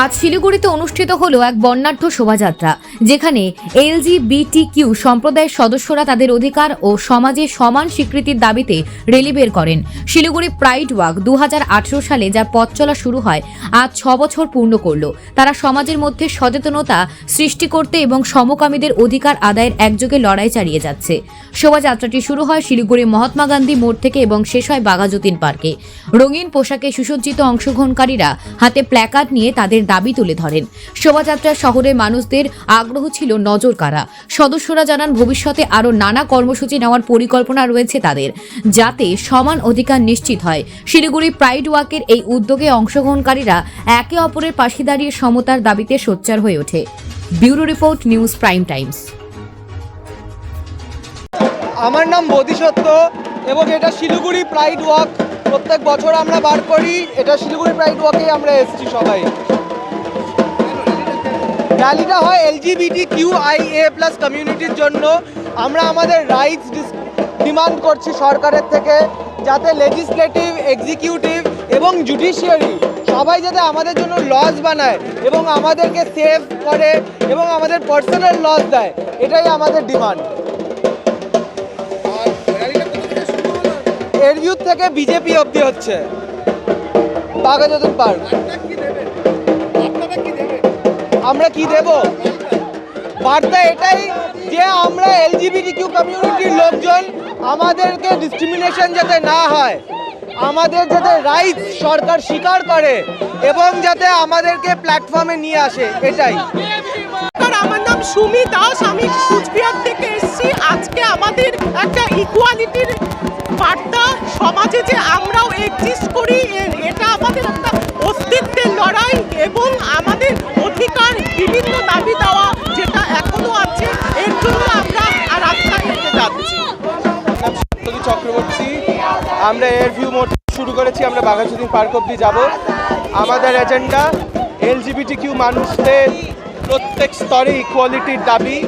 আজ শিলিগুড়িতে অনুষ্ঠিত হলো এক বর্ণাঢ্য শোভাযাত্রা, যেখানে এলজিবিটিকিউ সম্প্রদায়ের সদস্যরা তাদের অধিকার ও সমাজে সমান স্বীকৃতির দাবিতে র্যালি বের করেন। শিলিগুড়ি প্রাইড ওয়াক 2018 সালে যার পথ চলা শুরু হয়, আজ 6 বছর পূর্ণ করল। তারা সমাজের মধ্যে সচেতনতা সৃষ্টি করতে এবং সমকামীদের অধিকার আদায়ের একযোগে লড়াই চালিয়ে যাচ্ছে। শোভাযাত্রাটি শুরু হয় শিলিগুড়ি মহাত্মা গান্ধী মোড় থেকে এবং শেষ হয় বাঘাযতীন পার্কে। রঙিন পোশাকে সুসজ্জিত অংশগ্রহণকারীরা হাতে প্ল্যাকার্ড নিয়ে তাদের দাবি তুলে ধরেন। শোভাযাত্রায় শহরের মানুষদের আগ্রহ ছিল নজর কাড়া। সদস্যরা জানান ভবিষ্যতে আরও নানা কর্মসূচি নেওয়ার পরিকল্পনা রয়েছে তাদের, যাতে সমান অধিকার নিশ্চিত হয়। শিলিগুড়ি প্রাইড ওয়াকের এই উদ্যোগে অংশগ্রহণকারীরা একে অপরের পাশে দাঁড়িয়ে সমতার দাবিতে সোচ্চার হয়ে ওঠে। Bureau report, news prime Times. আমার নাম বোধিসত্ত্ব এবং এটা শিলিগুড়ি প্রাইড ওয়াক প্রত্যেক বছর আমরা বার করি। এটা শিলিগুড়ি প্রাইড ওয়াকে আমরা এসেছি সবাই। র্যালিটা হয় LGBTQIA+ কমিউনিটির জন্য। আমরা আমাদের রাইটস ডিমান্ড করছি সরকারের থেকে, যাতে লেজিসলেটিভ, এক্সিকিউটিভ এবং জুডিশিয়ারি সবাই যাতে আমাদের জন্য লজ বানায় এবং আমাদেরকে সেভ করে এবং আমাদের পার্সোনাল লজ দেয়, এটাই আমাদের ডিমান্ড। এরভিউ থেকে বিজেপি অবধি হচ্ছে, বাঘাযতীন পার্ক। আমরা কি দেব বার্তা? এটাই যে আমরা LGBTQ কমিউনিটির লোকজন, আমাদেরকে ডিসক্রিমিনেশন যাতে না হয়, আমাদের যাতে রাইটস সরকার স্বীকার করে এবং যাতে আমাদেরকে প্ল্যাটফর্মে নিয়ে আসে, এটাই। আমার নাম সুমি দাস, আমি কুচবিহার থেকে এসেছি। আজকে আমাদের একটা ইকুয়ালিটির বার্তা, সমাজে যে আমরাও এক্সিস্ট করি, এটা আমাদের একটা অস্তিত্বের লড়াই এবং আমাদের অধিকার, বিভিন্ন দাবি দেওয়া যেটা এখনো আছে, এর জন্য আমরা রাস্তায় হেঁটে যাচ্ছি। চক্রবর্তী, আমরা এয়ারভিউ মোড শুরু করেছি, আমরা বাঘাযতীন পার্ক অবধি যাব। আমাদের এজেন্ডা LGBTQ মানুষদের প্রত্যেক স্তরে ইকুয়ালিটির দাবি।